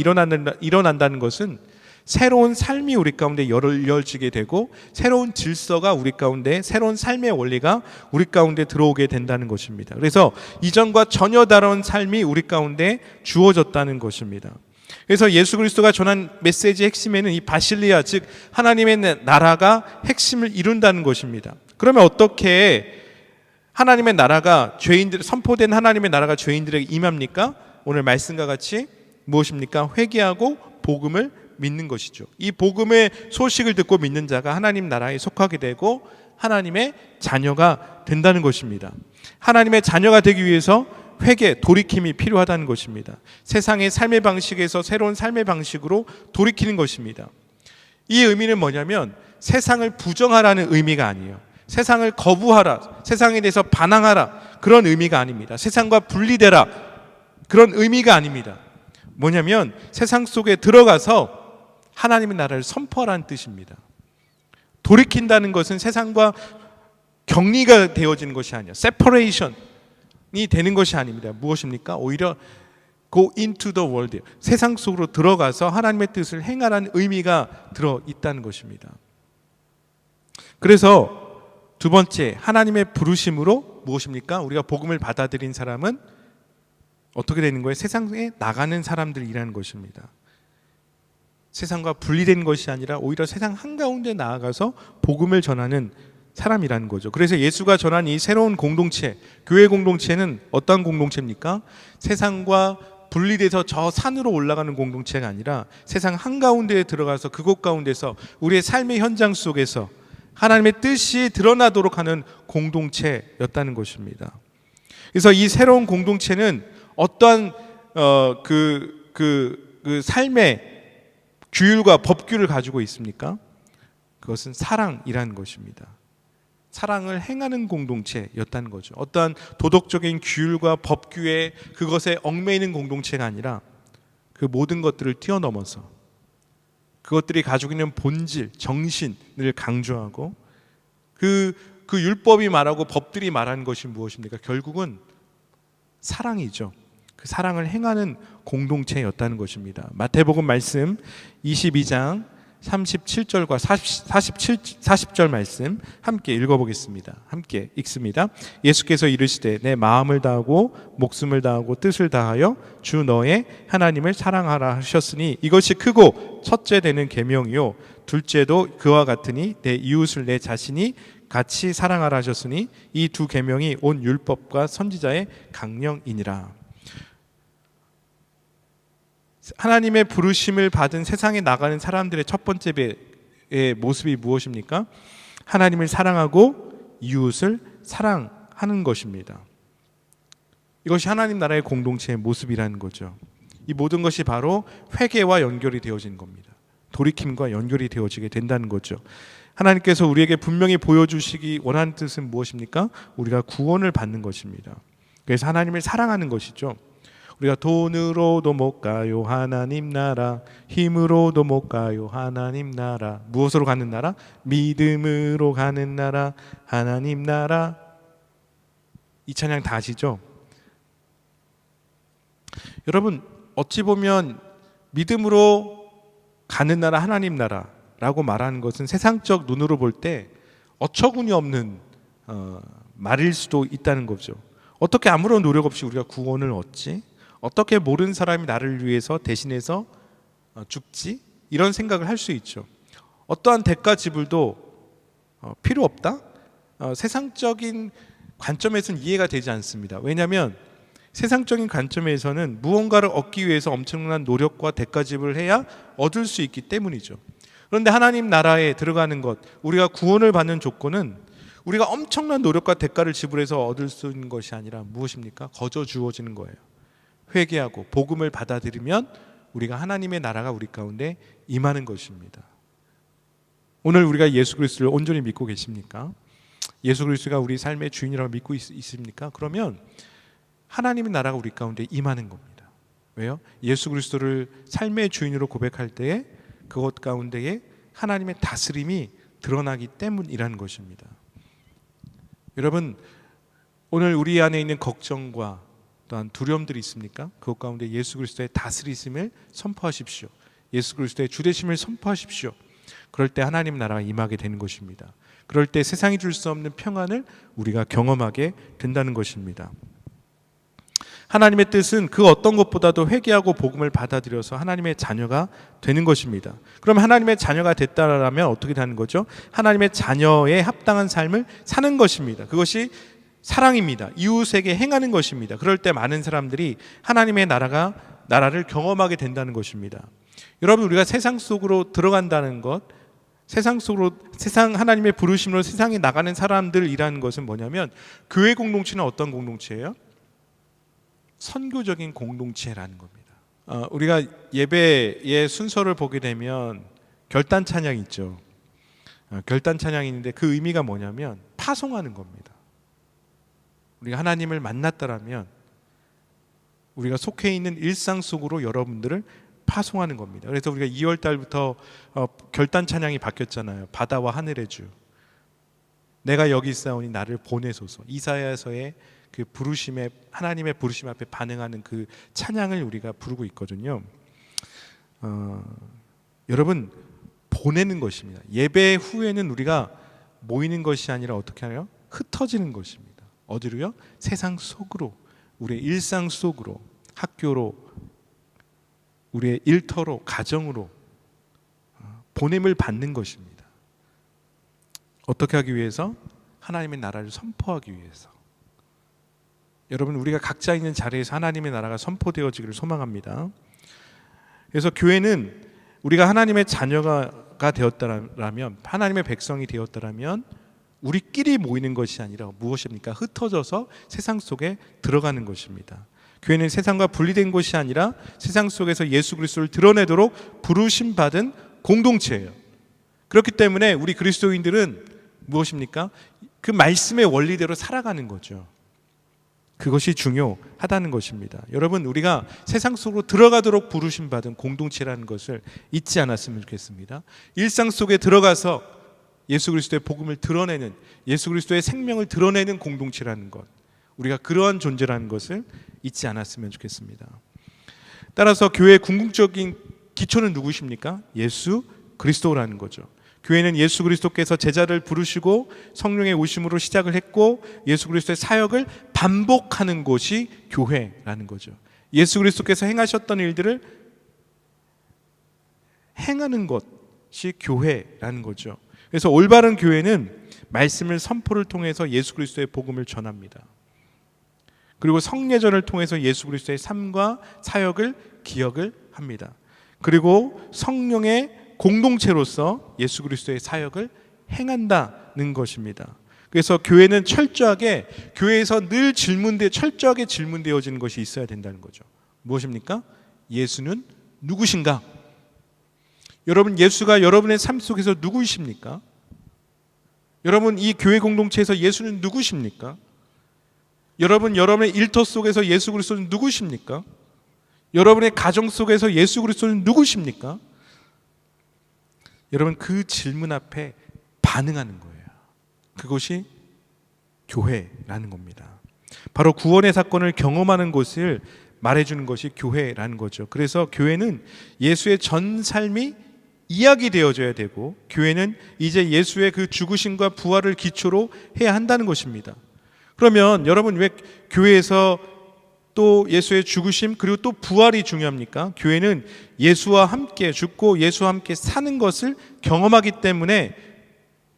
일어난다는 것은 새로운 삶이 우리 가운데 열려지게 되고 새로운 질서가 우리 가운데, 새로운 삶의 원리가 우리 가운데 들어오게 된다는 것입니다. 그래서 이전과 전혀 다른 삶이 우리 가운데 주어졌다는 것입니다. 그래서 예수 그리스도가 전한 메시지의 핵심에는 이 바실리아, 즉 하나님의 나라가 핵심을 이룬다는 것입니다. 그러면 어떻게 하나님의 나라가 선포된 하나님의 나라가 죄인들에게 임합니까? 오늘 말씀과 같이 무엇입니까? 회개하고 복음을 믿는 것이죠. 이 복음의 소식을 듣고 믿는 자가 하나님 나라에 속하게 되고 하나님의 자녀가 된다는 것입니다. 하나님의 자녀가 되기 위해서 회개, 돌이킴이 필요하다는 것입니다. 세상의 삶의 방식에서 새로운 삶의 방식으로 돌이키는 것입니다. 이 의미는 뭐냐면 세상을 부정하라는 의미가 아니에요. 세상을 거부하라, 세상에 대해서 반항하라, 그런 의미가 아닙니다. 세상과 분리되라, 그런 의미가 아닙니다. 뭐냐면 세상 속에 들어가서 하나님의 나라를 선포하라는 뜻입니다. 돌이킨다는 것은 세상과 격리가 되어지는 것이 아니야. 세퍼레이션이 되는 것이 아닙니다. 무엇입니까? 오히려 go into the world, 세상 속으로 들어가서 하나님의 뜻을 행하라는 의미가 들어 있다는 것입니다. 그래서 두 번째, 하나님의 부르심으로 무엇입니까? 우리가 복음을 받아들인 사람은 어떻게 되는 거예요? 세상에 나가는 사람들이라는 것입니다. 세상과 분리된 것이 아니라 오히려 세상 한가운데 나아가서 복음을 전하는 사람이라는 거죠. 그래서 예수가 전한 이 새로운 공동체, 교회 공동체는 어떤 공동체입니까? 세상과 분리돼서 저 산으로 올라가는 공동체가 아니라 세상 한가운데에 들어가서 그곳 가운데서 우리의 삶의 현장 속에서 하나님의 뜻이 드러나도록 하는 공동체였다는 것입니다. 그래서 이 새로운 공동체는 어떠한 그 삶의 규율과 법규를 가지고 있습니까? 그것은 사랑이라는 것입니다. 사랑을 행하는 공동체였다는 거죠. 어떠한 도덕적인 규율과 법규에 그것에 얽매이는 공동체가 아니라 그 모든 것들을 뛰어넘어서 그것들이 가지고 있는 본질, 정신을 강조하고 그 율법이 말하고 법들이 말하는 것이 무엇입니까? 결국은 사랑이죠. 그 사랑을 행하는 공동체였다는 것입니다. 마태복음 말씀 22장 37절과 40절 말씀 함께 읽어보겠습니다. 함께 읽습니다. 예수께서 이르시되 내 마음을 다하고 목숨을 다하고 뜻을 다하여 주 너의 하나님을 사랑하라 하셨으니 이것이 크고 첫째 되는 계명이요 둘째도 그와 같으니 내 이웃을 내 자신이 같이 사랑하라 하셨으니 이 두 계명이 온 율법과 선지자의 강령이니라. 하나님의 부르심을 받은 세상에 나가는 사람들의 첫 번째의 모습이 무엇입니까? 하나님을 사랑하고 이웃을 사랑하는 것입니다. 이것이 하나님 나라의 공동체의 모습이라는 거죠. 이 모든 것이 바로 회개와 연결이 되어진 겁니다. 돌이킴과 연결이 되어지게 된다는 거죠. 하나님께서 우리에게 분명히 보여주시기 원하는 뜻은 무엇입니까? 우리가 구원을 받는 것입니다. 그래서 하나님을 사랑하는 것이죠. 우리가 돈으로도 못 가요 하나님 나라, 힘으로도 못 가요 하나님 나라. 무엇으로 가는 나라? 믿음으로 가는 나라, 하나님 나라. 이 찬양 다 아시죠? 여러분, 어찌 보면 믿음으로 가는 나라 하나님 나라라고 말하는 것은 세상적 눈으로 볼 때 어처구니 없는 말일 수도 있다는 거죠. 어떻게 아무런 노력 없이 우리가 구원을 얻지? 어떻게 모르는 사람이 나를 위해서 대신해서 죽지? 이런 생각을 할 수 있죠. 어떠한 대가 지불도 필요 없다? 세상적인 관점에서는 이해가 되지 않습니다. 왜냐하면 세상적인 관점에서는 무언가를 얻기 위해서 엄청난 노력과 대가 지불을 해야 얻을 수 있기 때문이죠. 그런데 하나님 나라에 들어가는 것, 우리가 구원을 받는 조건은 우리가 엄청난 노력과 대가를 지불해서 얻을 수 있는 것이 아니라 무엇입니까? 거저 주어지는 거예요. 회개하고 복음을 받아들이면 우리가 하나님의 나라가 우리 가운데 임하는 것입니다. 오늘 우리가 예수 그리스도를 온전히 믿고 계십니까? 예수 그리스도가 우리 삶의 주인이라고 믿고 있습니까? 그러면 하나님의 나라가 우리 가운데 임하는 겁니다. 왜요? 예수 그리스도를 삶의 주인으로 고백할 때에 그것 가운데에 하나님의 다스림이 드러나기 때문이라는 것입니다. 여러분, 오늘 우리 안에 있는 걱정과 또한 두려움들이 있습니까? 그것 가운데 예수 그리스도의 다스리심을 선포하십시오. 예수 그리스도의 주되심을 선포하십시오. 그럴 때 하나님 나라가 임하게 되는 것입니다. 그럴 때 세상이 줄 수 없는 평안을 우리가 경험하게 된다는 것입니다. 하나님의 뜻은 그 어떤 것보다도 회개하고 복음을 받아들여서 하나님의 자녀가 되는 것입니다. 그럼 하나님의 자녀가 됐다라면 어떻게 되는 거죠? 하나님의 자녀에 합당한 삶을 사는 것입니다. 그것이 사랑입니다. 이웃에게 행하는 것입니다. 그럴 때 많은 사람들이 하나님의 나라를 경험하게 된다는 것입니다. 여러분, 우리가 세상 속으로 들어간다는 것, 세상 하나님의 부르심으로 세상에 나가는 사람들이라는 것은 뭐냐면 교회 공동체는 어떤 공동체예요? 선교적인 공동체라는 겁니다. 우리가 예배의 순서를 보게 되면 결단 찬양이 있죠. 결단 찬양이 있는데 그 의미가 뭐냐면 파송하는 겁니다. 우리가 하나님을 만났다라면 우리가 속해 있는 일상 속으로 여러분들을 파송하는 겁니다. 그래서 우리가 2월 달부터 결단 찬양이 바뀌었잖아요. 바다와 하늘의 주, 내가 여기 있사오니 나를 보내소서. 이사야서의 그 부르심에, 하나님의 부르심 앞에 반응하는 그 찬양을 우리가 부르고 있거든요. 여러분, 보내는 것입니다. 예배 후에는 우리가 모이는 것이 아니라 어떻게 하나요? 흩어지는 것입니다. 어디로요? 세상 속으로, 우리의 일상 속으로, 학교로, 우리의 일터로, 가정으로 보냄을 받는 것입니다. 어떻게 하기 위해서? 하나님의 나라를 선포하기 위해서. 여러분, 우리가 각자 있는 자리에서 하나님의 나라가 선포되어지기를 소망합니다. 그래서 교회는 우리가 하나님의 자녀가 되었다라면, 하나님의 백성이 되었다라면 우리끼리 모이는 것이 아니라 무엇입니까? 흩어져서 세상 속에 들어가는 것입니다. 교회는 세상과 분리된 것이 아니라 세상 속에서 예수 그리스도를 드러내도록 부르심 받은 공동체예요. 그렇기 때문에 우리 그리스도인들은 무엇입니까? 그 말씀의 원리대로 살아가는 거죠. 그것이 중요하다는 것입니다. 여러분, 우리가 세상 속으로 들어가도록 부르심 받은 공동체라는 것을 잊지 않았으면 좋겠습니다. 일상 속에 들어가서 예수 그리스도의 복음을 드러내는, 예수 그리스도의 생명을 드러내는 공동체라는 것, 우리가 그러한 존재라는 것을 잊지 않았으면 좋겠습니다. 따라서 교회의 궁극적인 기초는 누구십니까? 예수 그리스도라는 거죠. 교회는 예수 그리스도께서 제자를 부르시고 성령의 오심으로 시작을 했고 예수 그리스도의 사역을 반복하는 곳이 교회라는 거죠. 예수 그리스도께서 행하셨던 일들을 행하는 것이 교회라는 거죠. 그래서 올바른 교회는 말씀을 선포를 통해서 예수 그리스도의 복음을 전합니다. 그리고 성례전을 통해서 예수 그리스도의 삶과 사역을 기억을 합니다. 그리고 성령의 공동체로서 예수 그리스도의 사역을 행한다는 것입니다. 그래서 교회는 철저하게, 교회에서 늘 철저하게 질문되어지는 것이 있어야 된다는 거죠. 무엇입니까? 예수는 누구신가? 여러분, 예수가 여러분의 삶 속에서 누구이십니까? 여러분, 이 교회 공동체에서 예수는 누구십니까? 여러분, 여러분의 일터 속에서 예수 그리스도는 누구십니까? 여러분의 가정 속에서 예수 그리스도는 누구십니까? 여러분, 그 질문 앞에 반응하는 거예요. 그것이 교회라는 겁니다. 바로 구원의 사건을 경험하는 곳을 말해주는 것이 교회라는 거죠. 그래서 교회는 예수의 전 삶이 이야기되어져야 되고, 교회는 이제 예수의 그 죽으심과 부활을 기초로 해야 한다는 것입니다. 그러면 여러분, 왜 교회에서 또 예수의 죽으심 그리고 또 부활이 중요합니까? 교회는 예수와 함께 죽고 예수와 함께 사는 것을 경험하기 때문에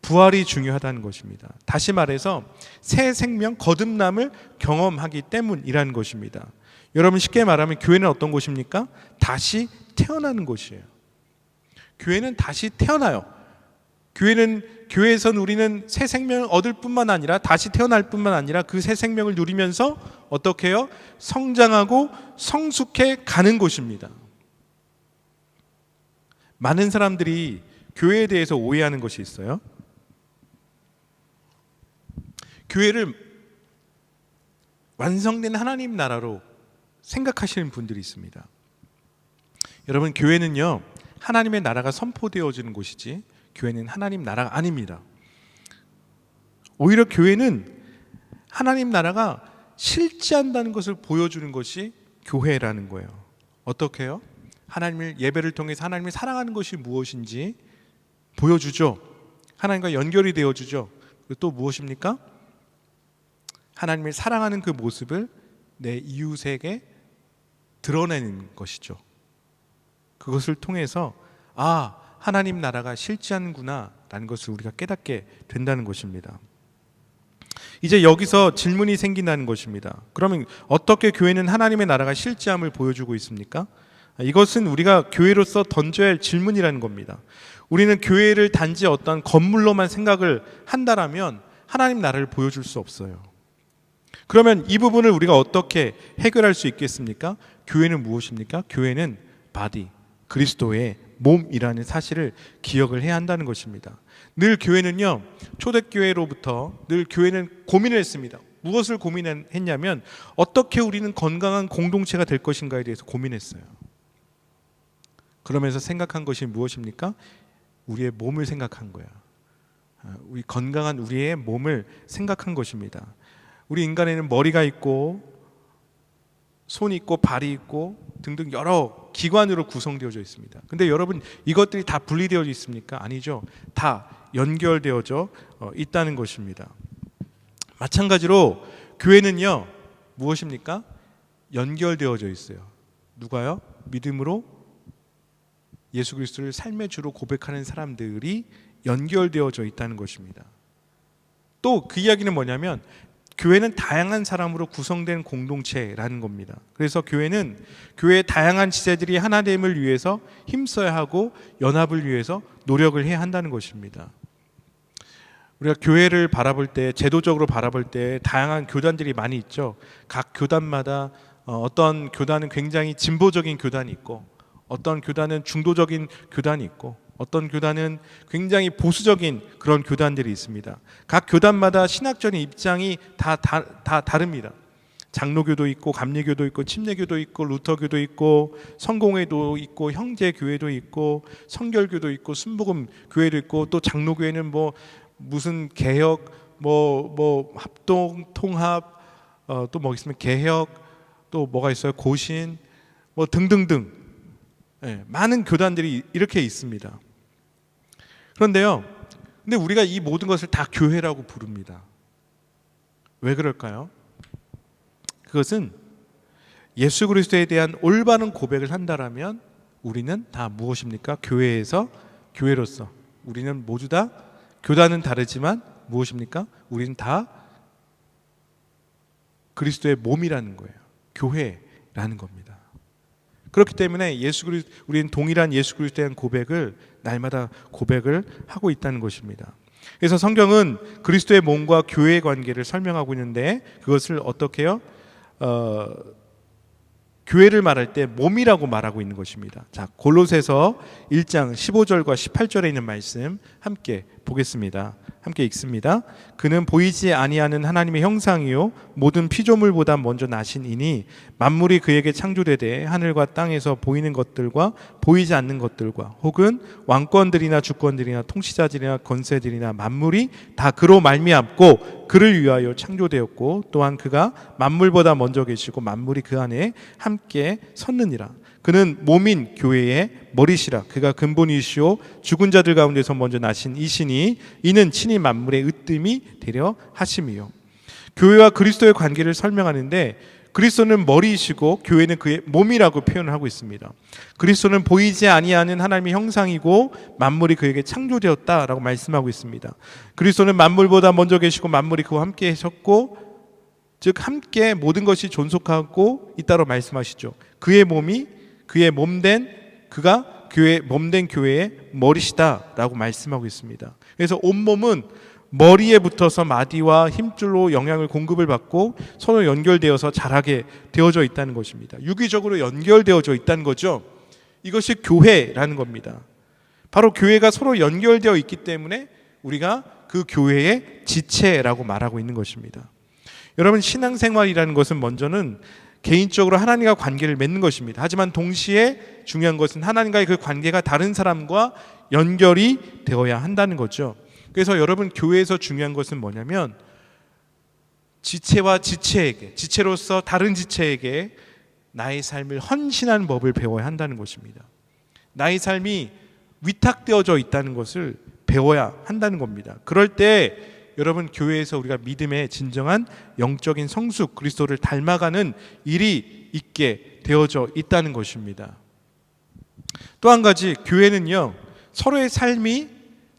부활이 중요하다는 것입니다. 다시 말해서 새 생명, 거듭남을 경험하기 때문이라는 것입니다. 여러분, 쉽게 말하면 교회는 어떤 곳입니까? 다시 태어나는 곳이에요. 교회는 다시 태어나요. 교회에서는 우리는 새 생명을 얻을 뿐만 아니라, 다시 태어날 뿐만 아니라 그 새 생명을 누리면서 어떻게 해요? 성장하고 성숙해 가는 곳입니다. 많은 사람들이 교회에 대해서 오해하는 것이 있어요. 교회를 완성된 하나님 나라로 생각하시는 분들이 있습니다. 여러분, 교회는요, 하나님의 나라가 선포되어지는 곳이지 교회는 하나님 나라가 아닙니다. 오히려 교회는 하나님 나라가 실제한다는 것을 보여주는 것이 교회라는 거예요. 어떻게 해요? 하나님을, 예배를 통해서 하나님을 사랑하는 것이 무엇인지 보여주죠. 하나님과 연결이 되어주죠. 그리고 또 무엇입니까? 하나님을 사랑하는 그 모습을 내 이웃에게 드러내는 것이죠. 그것을 통해서 하나님 나라가 실제하는구나 라는 것을 우리가 깨닫게 된다는 것입니다. 이제 여기서 질문이 생긴다는 것입니다. 그러면 어떻게 교회는 하나님의 나라가 실제함을 보여주고 있습니까? 이것은 우리가 교회로서 던져야 할 질문이라는 겁니다. 우리는 교회를 단지 어떤 건물로만 생각을 한다라면 하나님 나라를 보여줄 수 없어요. 그러면 이 부분을 우리가 어떻게 해결할 수 있겠습니까? 교회는 무엇입니까? 교회는 바디, 그리스도의 몸이라는 사실을 기억을 해야 한다는 것입니다. 늘 교회는요, 초대교회로부터 늘 교회는 고민을 했습니다. 무엇을 고민했냐면 어떻게 우리는 건강한 공동체가 될 것인가에 대해서 고민했어요. 그러면서 생각한 것이 무엇입니까? 우리의 몸을 생각한 거야. 우리 건강한 우리의 몸을 생각한 것입니다. 우리 인간에는 머리가 있고 손이 있고 발이 있고 등등 여러 기관으로 구성되어져 있습니다. 근데 여러분, 이것들이 다 분리되어져 있습니까? 아니죠. 다 연결되어져 있다는 것입니다. 마찬가지로 교회는요, 무엇입니까? 연결되어져 있어요. 누가요? 믿음으로 예수 그리스도를 삶의 주로 고백하는 사람들이 연결되어져 있다는 것입니다. 또 그 이야기는 뭐냐면 교회는 다양한 사람으로 구성된 공동체라는 겁니다. 그래서 교회는 교회의 다양한 지체들이 하나됨을 위해서 힘써야 하고 연합을 위해서 노력을 해야 한다는 것입니다. 우리가 교회를 바라볼 때, 제도적으로 바라볼 때 다양한 교단들이 많이 있죠. 각 교단마다 어떤 교단은 굉장히 진보적인 교단이 있고, 어떤 교단은 중도적인 교단이 있고, 어떤 교단은 굉장히 보수적인 그런 교단들이 있습니다. 각 교단마다 신학적인 입장이 다 다릅니다. 장로교도 있고, 감리교도 있고, 침례교도 있고, 루터교도 있고, 성공회도 있고, 형제교회도 있고, 성결교도 있고, 순복음 교회도 있고, 또 장로교회는 무슨 개혁, 합동, 통합, 또 뭐 있으면 개혁, 또 뭐가 있어요? 고신, 등등등. 많은 교단들이 이렇게 있습니다. 그런데요, 근데 우리가 이 모든 것을 다 교회라고 부릅니다. 왜 그럴까요? 그것은 예수 그리스도에 대한 올바른 고백을 한다라면 우리는 다 무엇입니까? 교회로서 우리는 모두 다, 교단은 다르지만 무엇입니까? 우리는 다 그리스도의 몸이라는 거예요. 교회라는 겁니다. 그렇기 때문에 우리는 동일한 예수 그리스도에 대한 고백을 날마다 고백을 하고 있다는 것입니다. 그래서 성경은 그리스도의 몸과 교회의 관계를 설명하고 있는데, 그것을 어떻게 해요? 교회를 말할 때 몸이라고 말하고 있는 것입니다. 자, 골로새서 1장 15절과 18절에 있는 말씀 함께 보겠습니다. 함께 읽습니다. 그는 보이지 아니하는 하나님의 형상이요 모든 피조물보다 먼저 나신 이니 만물이 그에게 창조되되 하늘과 땅에서 보이는 것들과 보이지 않는 것들과 혹은 왕권들이나 주권들이나 통치자들이나 권세들이나 만물이 다 그로 말미암고 그를 위하여 창조되었고 또한 그가 만물보다 먼저 계시고 만물이 그 안에 함께 섰느니라. 그는 몸인 교회의 머리시라. 그가 근본이시오 죽은 자들 가운데서 먼저 나신 이시니 이는 친히 만물의 으뜸이 되려 하심이요. 교회와 그리스도의 관계를 설명하는데 그리스도는 머리이시고 교회는 그의 몸이라고 표현을 하고 있습니다. 그리스도는 보이지 아니하는 하나님의 형상이고 만물이 그에게 창조되었다라고 말씀하고 있습니다. 그리스도는 만물보다 먼저 계시고 만물이 그와 함께 하셨고 즉 함께 모든 것이 존속하고 있다고 말씀하시죠. 그의 몸이 그의 몸된 그가 교회 몸된 교회의 머리시다라고 말씀하고 있습니다. 그래서 온몸은 머리에 붙어서 마디와 힘줄로 영양을 공급을 받고 서로 연결되어서 자라게 되어져 있다는 것입니다. 유기적으로 연결되어져 있다는 거죠. 이것이 교회라는 겁니다. 바로 교회가 서로 연결되어 있기 때문에 우리가 그 교회의 지체라고 말하고 있는 것입니다. 여러분, 신앙생활이라는 것은 먼저는 개인적으로 하나님과 관계를 맺는 것입니다. 하지만 동시에 중요한 것은 하나님과의 그 관계가 다른 사람과 연결이 되어야 한다는 거죠. 그래서 여러분, 교회에서 중요한 것은 뭐냐면 지체와 지체에게, 지체로서 다른 지체에게 나의 삶을 헌신하는 법을 배워야 한다는 것입니다. 나의 삶이 위탁되어져 있다는 것을 배워야 한다는 겁니다. 그럴 때 여러분, 교회에서 우리가 믿음의 진정한 영적인 성숙, 그리스도를 닮아가는 일이 있게 되어져 있다는 것입니다. 또 한 가지, 교회는요 서로의 삶이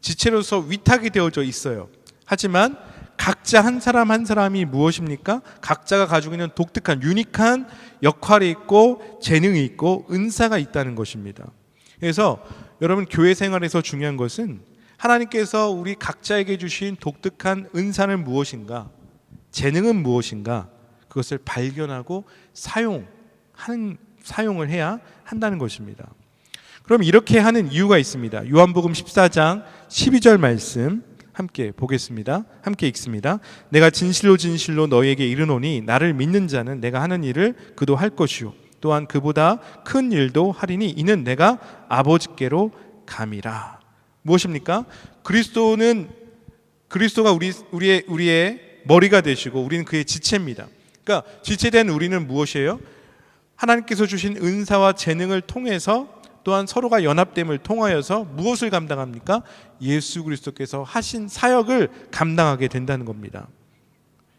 지체로서 위탁이 되어져 있어요. 하지만 각자 한 사람 한 사람이 무엇입니까? 각자가 가지고 있는 독특한 유니크한 역할이 있고 재능이 있고 은사가 있다는 것입니다. 그래서 여러분, 교회 생활에서 중요한 것은 하나님께서 우리 각자에게 주신 독특한 은사는 무엇인가, 재능은 무엇인가, 그것을 발견하고 사용을 해야 한다는 것입니다. 그럼 이렇게 하는 이유가 있습니다. 요한복음 14장 12절 말씀 함께 보겠습니다. 함께 읽습니다. 내가 진실로 진실로 너희에게 이르노니 나를 믿는 자는 내가 하는 일을 그도 할 것이요 또한 그보다 큰 일도 하리니 이는 내가 아버지께로 감이라. 무엇입니까? 그리스도가 우리의 머리가 되시고 우리는 그의 지체입니다. 그러니까 지체된 우리는 무엇이에요? 하나님께서 주신 은사와 재능을 통해서 또한 서로가 연합됨을 통하여서 무엇을 감당합니까? 예수 그리스도께서 하신 사역을 감당하게 된다는 겁니다.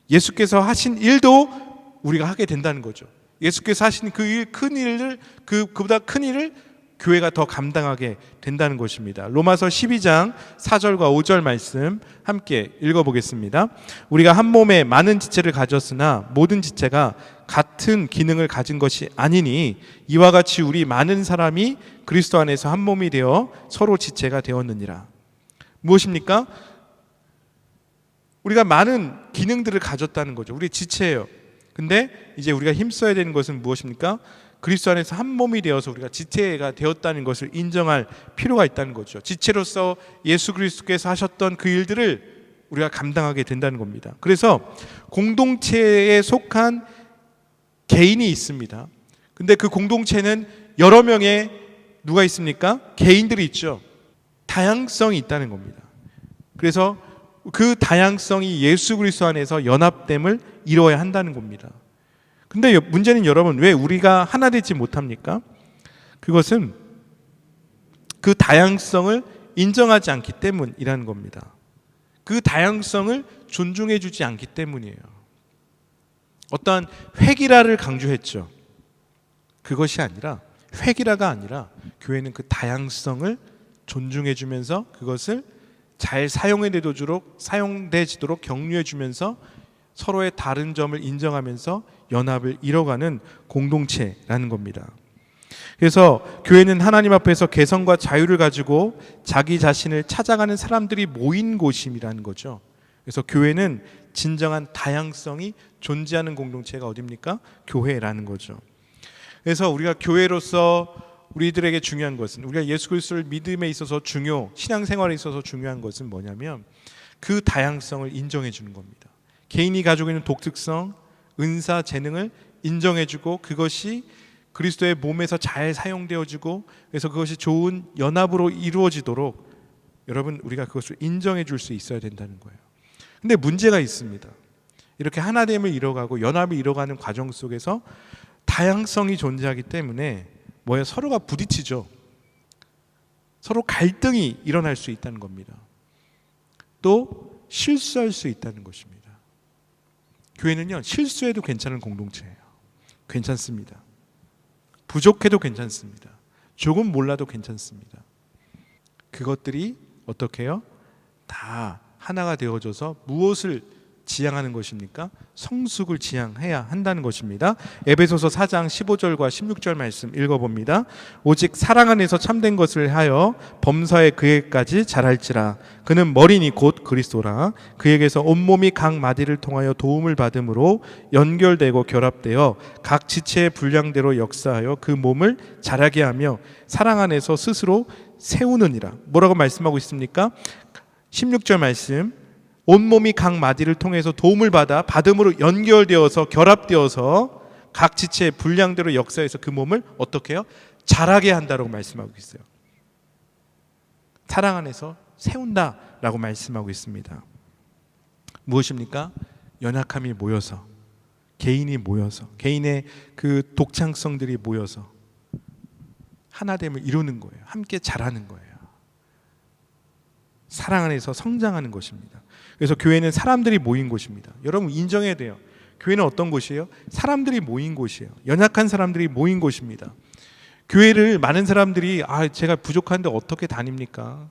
예수께서 하신 일도 우리가 하게 된다는 거죠. 예수께서 하신 그보다 큰 일을 교회가 더 감당하게 된다는 것입니다. 로마서 12장 4절과 5절 말씀 함께 읽어보겠습니다. 우리가 한 몸에 많은 지체를 가졌으나 모든 지체가 같은 기능을 가진 것이 아니니 이와 같이 우리 많은 사람이 그리스도 안에서 한 몸이 되어 서로 지체가 되었느니라. 무엇입니까? 우리가 많은 기능들을 가졌다는 거죠. 우리 지체예요. 근데 이제 우리가 힘써야 되는 것은 무엇입니까? 그리스도 안에서 한 몸이 되어서 우리가 지체가 되었다는 것을 인정할 필요가 있다는 거죠. 지체로서 예수 그리스도께서 하셨던 그 일들을 우리가 감당하게 된다는 겁니다. 그래서 공동체에 속한 개인이 있습니다. 근데 그 공동체는 여러 명의 누가 있습니까? 개인들이 있죠. 다양성이 있다는 겁니다. 그래서 그 다양성이 예수 그리스도 안에서 연합됨을 이루어야 한다는 겁니다. 근데 문제는 여러분, 왜 우리가 하나 되지 못합니까? 그것은 그 다양성을 인정하지 않기 때문이라는 겁니다. 그 다양성을 존중해 주지 않기 때문이에요. 어떠한 획일화를 강조했죠. 그것이 아니라, 획일화가 아니라 교회는 그 다양성을 존중해 주면서 그것을 잘 사용되도록 격려해 주면서 서로의 다른 점을 인정하면서 연합을 이뤄가는 공동체라는 겁니다. 그래서 교회는 하나님 앞에서 개성과 자유를 가지고 자기 자신을 찾아가는 사람들이 모인 곳임이라는 거죠. 그래서 교회는 진정한 다양성이 존재하는 공동체가 어디입니까? 교회라는 거죠. 그래서 우리가 교회로서 우리들에게 중요한 것은, 우리가 예수 그리스도를 믿음에 있어서 신앙생활에 있어서 중요한 것은 뭐냐면 그 다양성을 인정해 주는 겁니다. 개인이 가지고 있는 독특성, 은사, 재능을 인정해주고 그것이 그리스도의 몸에서 잘 사용되어지고, 그래서 그것이 좋은 연합으로 이루어지도록 여러분 우리가 그것을 인정해 줄 수 있어야 된다는 거예요. 근데 문제가 있습니다. 이렇게 하나됨을 이뤄가고 연합을 이뤄가는 과정 속에서 다양성이 존재하기 때문에 서로가 부딪히죠. 서로 갈등이 일어날 수 있다는 겁니다. 또 실수할 수 있다는 것입니다. 교회는요, 실수해도 괜찮은 공동체예요. 괜찮습니다. 부족해도 괜찮습니다. 조금 몰라도 괜찮습니다. 그것들이 어떻게 해요? 다 하나가 되어져서 무엇을 지향하는 것입니까? 성숙을 지향해야 한다는 것입니다. 에베소서 4장 15절과 16절 말씀 읽어봅니다. 오직 사랑 안에서 참된 것을 하여 범사에 그에까지 자랄지라. 그는 머리니 곧 그리스도라. 그에게서 온몸이 각 마디를 통하여 도움을 받음으로 연결되고 결합되어 각 지체의 분량대로 역사하여 그 몸을 자라게 하며 사랑 안에서 스스로 세우느니라. 뭐라고 말씀하고 있습니까? 16절 말씀, 온몸이 각 마디를 통해서 도움을 받음으로 연결되어서 결합되어서 각 지체의 분량대로 역사해서 그 몸을 어떻게 해요? 자라게 한다라고 말씀하고 있어요. 사랑 안에서 세운다라고 말씀하고 있습니다. 무엇입니까? 연약함이 모여서, 개인이 모여서, 개인의 그 독창성들이 모여서 하나됨을 이루는 거예요. 함께 자라는 거예요. 사랑 안에서 성장하는 것입니다. 그래서 교회는 사람들이 모인 곳입니다. 여러분 인정해야 돼요. 교회는 어떤 곳이에요? 사람들이 모인 곳이에요. 연약한 사람들이 모인 곳입니다. 교회를 많은 사람들이 제가 부족한데 어떻게 다닙니까?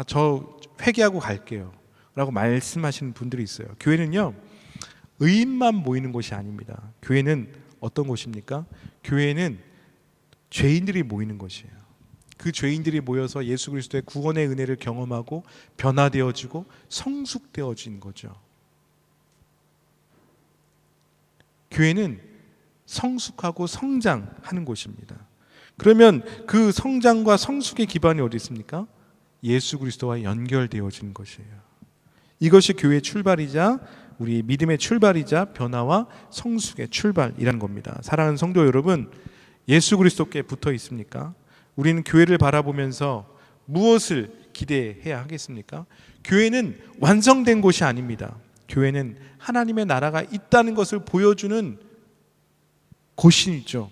저 회개하고 갈게요 라고 말씀하시는 분들이 있어요. 교회는요, 의인만 모이는 곳이 아닙니다. 교회는 어떤 곳입니까? 교회는 죄인들이 모이는 곳이에요. 그 죄인들이 모여서 예수 그리스도의 구원의 은혜를 경험하고 변화되어지고 성숙되어진 거죠. 교회는 성숙하고 성장하는 곳입니다. 그러면 그 성장과 성숙의 기반이 어디 있습니까? 예수 그리스도와 연결되어지는 것이에요. 이것이 교회의 출발이자 우리 믿음의 출발이자 변화와 성숙의 출발이라는 겁니다. 사랑하는 성도 여러분, 예수 그리스도께 붙어 있습니까? 우리는 교회를 바라보면서 무엇을 기대해야 하겠습니까? 교회는 완성된 곳이 아닙니다. 교회는 하나님의 나라가 있다는 것을 보여주는 곳이죠.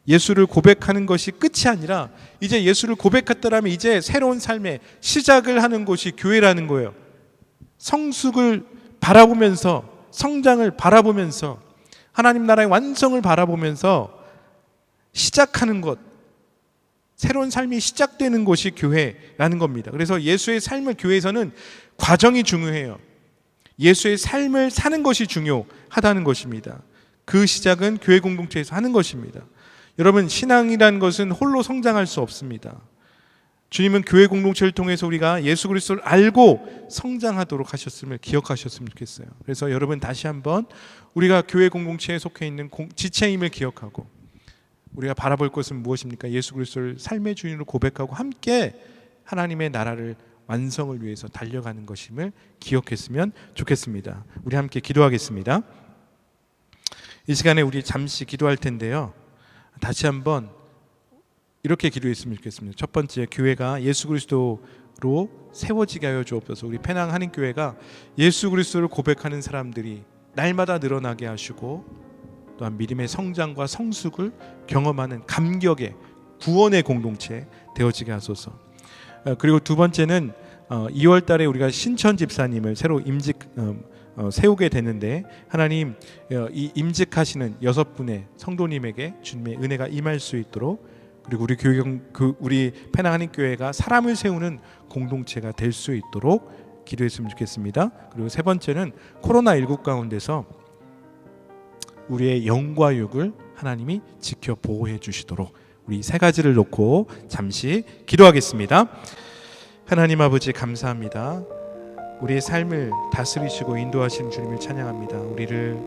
예수를 고백하는 것이 끝이 아니라 이제 예수를 고백했더라면 이제 새로운 삶의 시작을 하는 곳이 교회라는 거예요. 성숙을 바라보면서, 성장을 바라보면서, 하나님 나라의 완성을 바라보면서 시작하는 것, 새로운 삶이 시작되는 곳이 교회라는 겁니다. 그래서 예수의 삶을 교회에서는 과정이 중요해요. 예수의 삶을 사는 것이 중요하다는 것입니다. 그 시작은 교회 공동체에서 하는 것입니다. 여러분, 신앙이라는 것은 홀로 성장할 수 없습니다. 주님은 교회 공동체를 통해서 우리가 예수 그리스도를 알고 성장하도록 하셨음을 기억하셨으면 좋겠어요. 그래서 여러분 다시 한번 우리가 교회 공동체에 속해 있는 지체임을 기억하고 우리가 바라볼 것은 무엇입니까? 예수 그리스도를 삶의 주인으로 고백하고 함께 하나님의 나라를 완성을 위해서 달려가는 것임을 기억했으면 좋겠습니다. 우리 함께 기도하겠습니다. 이 시간에 우리 잠시 기도할 텐데요, 다시 한번 이렇게 기도했으면 좋겠습니다. 첫 번째, 교회가 예수 그리스도로 세워지게 하여 주옵소서. 우리 페낭 한인교회가 예수 그리스도를 고백하는 사람들이 날마다 늘어나게 하시고 또한 믿음의 성장과 성숙을 경험하는 감격의 구원의 공동체 되어지게 하소서. 그리고 두 번째는 2월 달에 우리가 신천 집사님을 새로 세우게 되는데 하나님 이 임직하시는 6분의 성도님에게 주님의 은혜가 임할 수 있도록, 그리고 우리 페낭 한인교회가 사람을 세우는 공동체가 될 수 있도록 기도했으면 좋겠습니다. 그리고 세 번째는 코로나19 가운데서 우리의 영과 육을 하나님이 지켜 보호해 주시도록, 우리 세 가지를 놓고 잠시 기도하겠습니다. 하나님 아버지, 감사합니다. 우리의 삶을 다스리시고 인도하시는 주님을 찬양합니다. 우리를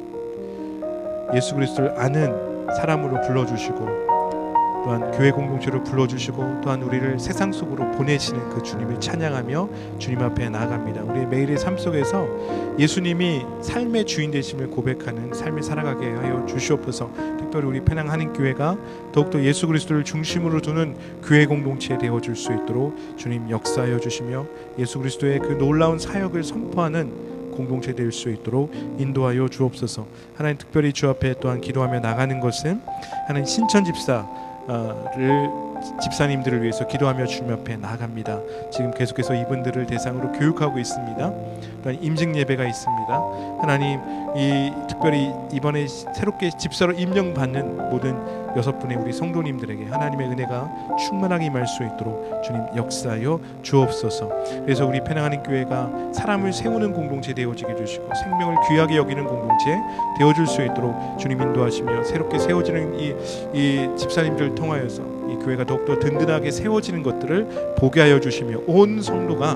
예수 그리스도를 아는 사람으로 불러주시고 또한 교회 공동체로 불러주시고 또한 우리를 세상 속으로 보내시는 그 주님을 찬양하며 주님 앞에 나아갑니다. 우리의 매일의 삶 속에서 예수님이 삶의 주인 되심을 고백하는 삶을 살아가게 하여 주시옵소서. 특별히 우리 penang 한인교회가 더욱더 예수 그리스도를 중심으로 두는 교회 공동체 되어줄 수 있도록 주님 역사하여 주시며 예수 그리스도의 그 놀라운 사역을 선포하는 공동체 될 수 있도록 인도하여 주옵소서. 하나님, 특별히 주 앞에 또한 기도하며 나가는 것은 하나님 신천 집사님들을 위해서 기도하며 주님 앞에 나아갑니다. 지금 계속해서 이분들을 대상으로 교육하고 있습니다. 또한 임직 예배가 있습니다. 하나님, 이 특별히 이번에 새롭게 집사로 임명받는 모든 6분의 우리 성도님들에게 하나님의 은혜가 충만하게 임할 수 있도록 주님 역사하여 주옵소서. 그래서 우리 penang 한인교회가 사람을 세우는 공동체 되어지게 주시고 생명을 귀하게 여기는 공동체 되어줄 수 있도록 주님 인도하시며 새롭게 세워지는 이 집사님들을 통하여서 이 교회가 더욱더 든든하게 세워지는 것들을 보게 하여 주시며 온 성도가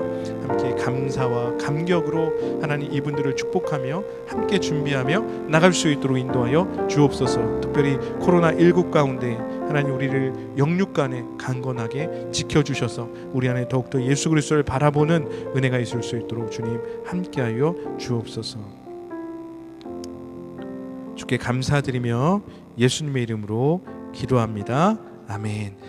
함께 감사와 감격으로 하나님 이분들을 축복하며 함께 준비하며 나갈 수 있도록 인도하여 주옵소서. 특별히 코로나19 가운데 하나님 우리를 영육간에 강건하게 지켜주셔서 우리 안에 더욱더 예수 그리스도를 바라보는 은혜가 있을 수 있도록 주님 함께하여 주옵소서. 주께 감사드리며 예수님의 이름으로 기도합니다. 아멘.